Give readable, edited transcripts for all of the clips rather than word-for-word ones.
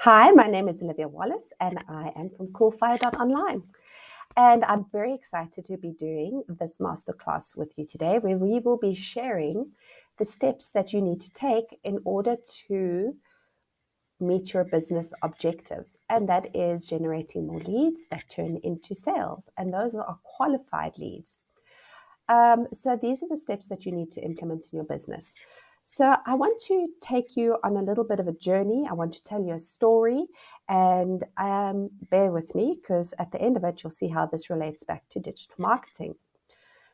Hi, my name is Olivia Wallace and I am from coolFIRE.online. And I'm very excited to be doing this masterclass with you today, where we will be sharing the steps that you need to take in order to meet your business objectives. And that is generating more leads that turn into sales. And those are qualified leads. So these are the steps that you need to implement in your business. So I want to take you on a little bit of a journey. I want to tell you a story, and bear with me because at the end of it, you'll see how this relates back to digital marketing.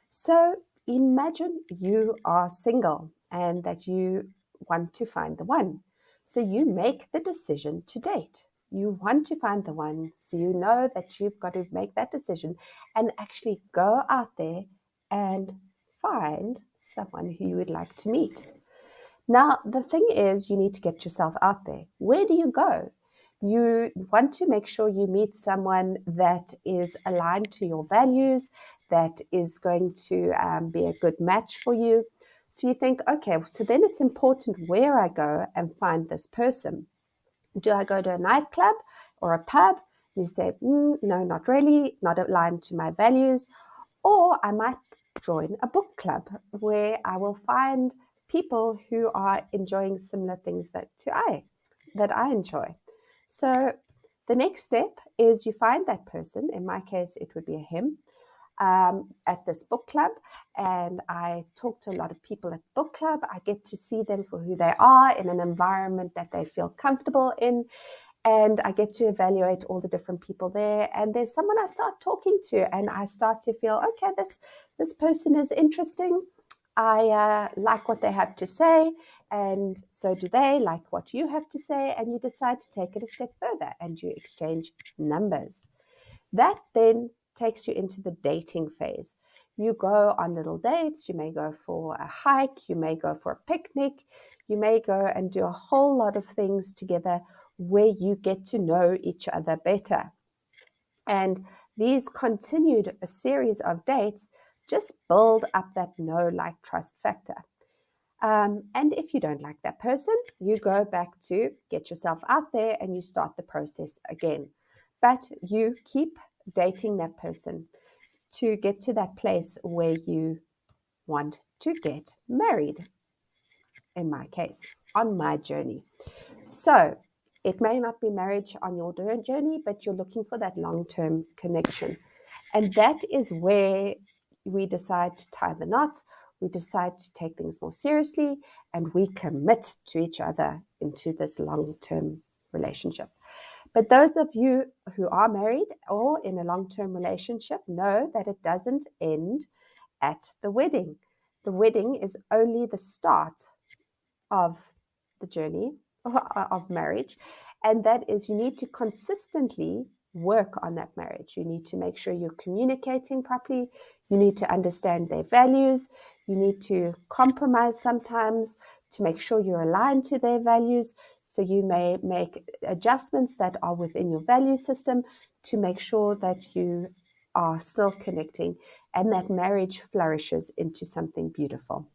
So imagine you are single and that you want to find the one. So you make the decision to date. You want to find the one, so you know that you've got to make that decision and actually go out there and find someone who you would like to meet. Now, the thing is, you need to get yourself out there. Where do you go? You want to make sure you meet someone that is aligned to your values, that is going to be a good match for you. So you think, okay, so then it's important where I go and find this person. Do I go to a nightclub or a pub? You say, no, not really, not aligned to my values. Or I might join a book club where I will find people who are enjoying similar things that I enjoy. So the next step is you find that person. In my case, it would be a him. At this book club, and I talk to a lot of people at book club. I get to see them for who they are in an environment that they feel comfortable in, and I get to evaluate all the different people there. And there's someone I start talking to, and I start to feel, okay, this person is interesting. I like what they have to say, and so do they like what you have to say, and you decide to take it a step further, and you exchange numbers. That then takes you into the dating phase. You go on little dates, you may go for a hike, you may go for a picnic, you may go and do a whole lot of things together where you get to know each other better. And these continued a series of dates just build up that know, like, trust factor. And if you don't like that person, you go back to get yourself out there and you start the process again. But you keep dating that person to get to that place where you want to get married, in my case, on my journey. So it may not be marriage on your journey, but you're looking for that long-term connection. And that is where we decide to tie the knot. We decide to take things more seriously, and we commit to each other into this long-term relationship. But those of you who are married or in a long-term relationship know that it doesn't end at the wedding. The wedding is only the start of the journey of marriage. And that is, you need to consistently work on that marriage. You need to make sure you're communicating properly. You need to understand their values. You need to compromise sometimes to make sure you're aligned to their values. So you may make adjustments that are within your value system to make sure that you are still connecting and that marriage flourishes into something beautiful.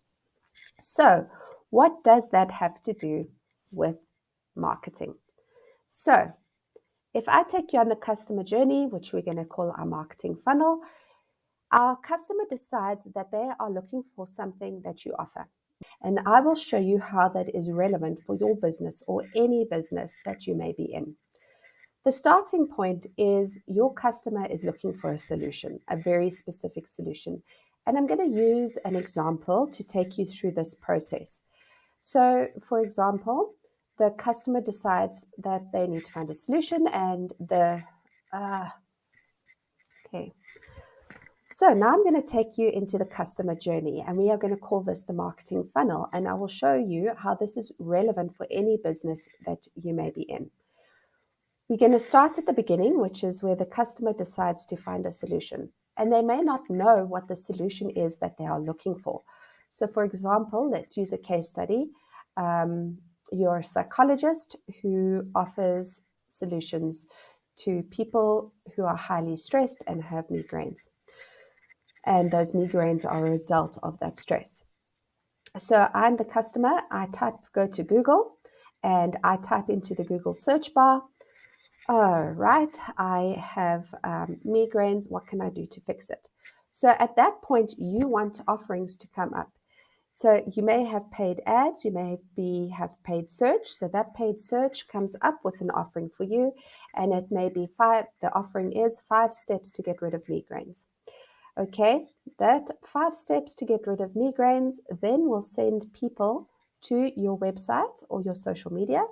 So, what does that have to do with marketing? So, if I take you on the customer journey, which we're going to call our marketing funnel, our customer decides that they are looking for something that you offer. And I will show you how that is relevant for your business or any business that you may be in. The starting point is your customer is looking for a solution, a very specific solution. And I'm going to use an example to take you through this process. So, for example, the customer decides that they need to find a solution, and okay. So now I'm going to take you into the customer journey, and we are going to call this the marketing funnel. And I will show you how this is relevant for any business that you may be in. We're going to start at the beginning, which is where the customer decides to find a solution. And they may not know what the solution is that they are looking for. So, for example, let's use a case study. You're a psychologist who offers solutions to people who are highly stressed and have migraines. And those migraines are a result of that stress. So I'm the customer. I go to Google and I type into the Google search bar, oh, right, I have migraines. What can I do to fix it? So at that point, you want offerings to come up. So you may have paid ads, you may have paid search. So that paid search comes up with an offering for you, and it may be the offering is 5 steps to get rid of migraines. Okay, that 5 steps to get rid of migraines then will send people to your website or your social media,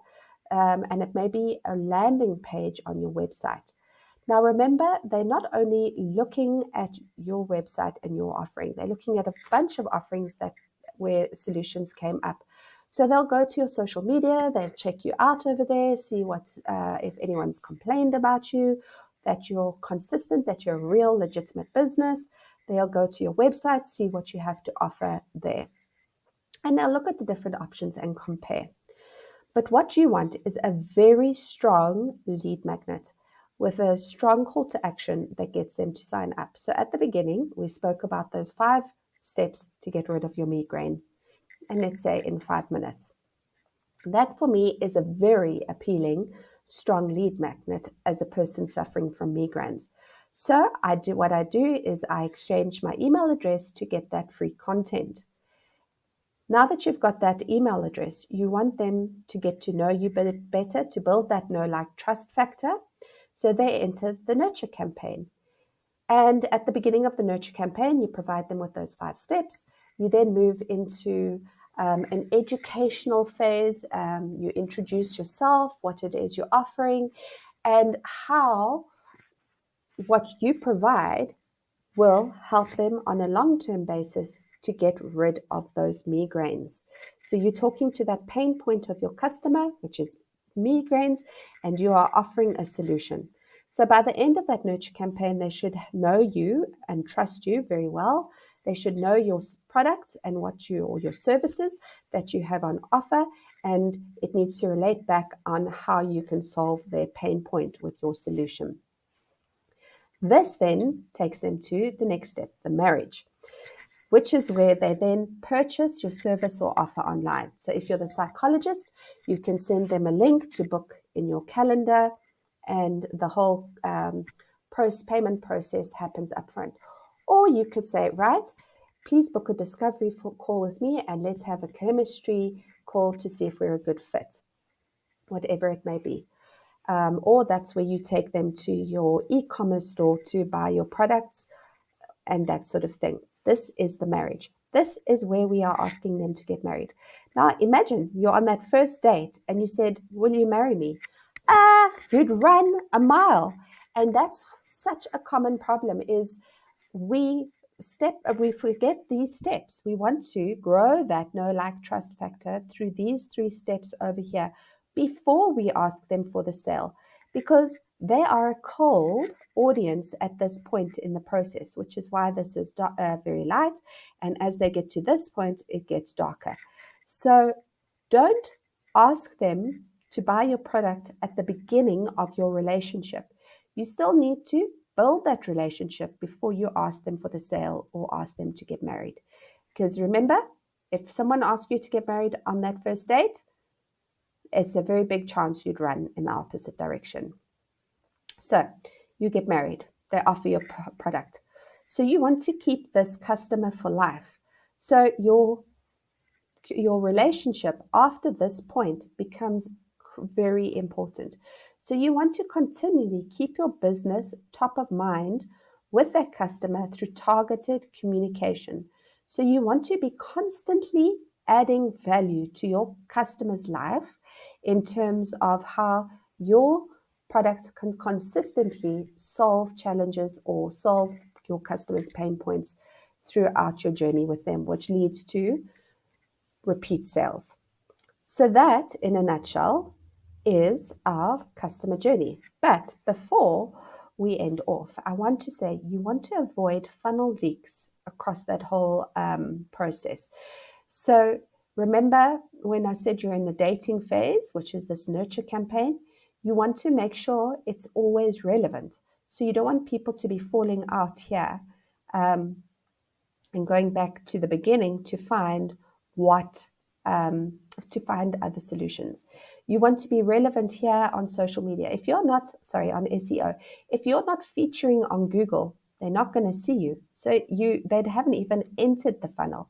and it may be a landing page on your website. Now, remember, they're not only looking at your website and your offering, they're looking at a bunch of offerings where solutions came up. So they'll go to your social media, they'll check you out over there, see if anyone's complained about you, that you're consistent, that you're a real legitimate business. They'll go to your website, see what you have to offer there. And they'll look at the different options and compare. But what you want is a very strong lead magnet with a strong call to action that gets them to sign up. So at the beginning, we spoke about those 5 steps to get rid of your migraine, and let's say in 5 minutes. That for me is a very appealing, strong lead magnet as a person suffering from migraines. So what I do is I exchange my email address to get that free content. Now that you've got that email address, you want them to get to know you better, to build that know, like, trust factor. So they enter the nurture campaign. And at the beginning of the nurture campaign, you provide them with those 5 steps. You then move into an educational phase. You introduce yourself, what it is you're offering, and how what you provide will help them on a long-term basis to get rid of those migraines. So you're talking to that pain point of your customer, which is migraines, and you are offering a solution. So by the end of that nurture campaign, they should know you and trust you very well. They should know your products and or your services that you have on offer, and it needs to relate back on how you can solve their pain point with your solution. This then takes them to the next step, the marriage, which is where they then purchase your service or offer online. So if you're the psychologist, you can send them a link to book in your calendar, and the whole payment process happens upfront. Or you could say, right, please book a discovery call with me, and let's have a chemistry call to see if we're a good fit, whatever it may be. Or that's where you take them to your e-commerce store to buy your products and that sort of thing. This is the marriage. This is where we are asking them to get married. Now, imagine you're on that first date and you said, will you marry me? You'd run a mile. And that's such a common problem is we forget these steps. We want to grow that know, like, trust factor through these 3 steps over here before we ask them for the sale, because they are a cold audience at this point in the process, which is why this is very light. And as they get to this point, it gets darker. So don't ask them to buy your product at the beginning of your relationship. You still need to build that relationship before you ask them for the sale or ask them to get married. Because remember, if someone asks you to get married on that first date, it's a very big chance you'd run in the opposite direction. So you get married, they offer your product. So you want to keep this customer for life. So your relationship after this point becomes very important. So you want to continually keep your business top of mind with that customer through targeted communication. So you want to be constantly adding value to your customer's life in terms of how your products can consistently solve challenges or solve your customers' pain points throughout your journey with them, which leads to repeat sales. So that, in a nutshell, is our customer journey. But before we end off, I want to say you want to avoid funnel leaks across that whole process. So remember when I said you're in the dating phase, which is this nurture campaign, you want to make sure it's always relevant. So you don't want people to be falling out here and going back to the beginning to find what to find other solutions. You want to be relevant here on social media. If you're not, sorry, on SEO, if you're not featuring on Google, they're not going to see you. So they haven't even entered the funnel.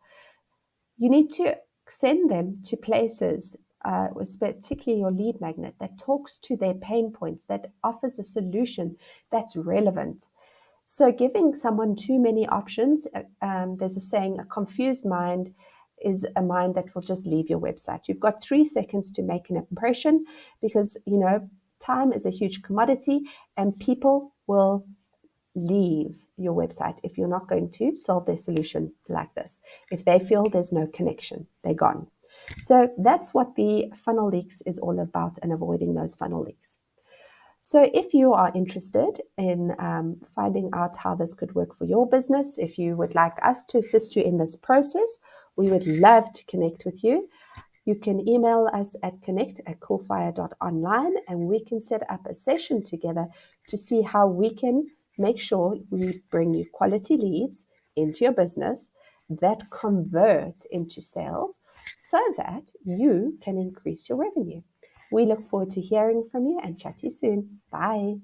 You need to send them to places, particularly your lead magnet, that talks to their pain points, that offers a solution that's relevant. So giving someone too many options, there's a saying, a confused mind is a mind that will just leave your website. You've got 3 seconds to make an impression because, time is a huge commodity and people will leave your website if you're not going to solve their solution like this. If they feel there's no connection, they're gone. So that's what the funnel leaks is all about, and avoiding those funnel leaks. So if you are interested in finding out how this could work for your business, if you would like us to assist you in this process, we would love to connect with you. You can email us at connect@coolFIRE.online, and we can set up a session together to see how we can make sure we bring you quality leads into your business that convert into sales so that you can increase your revenue. We look forward to hearing from you and chat to you soon. Bye.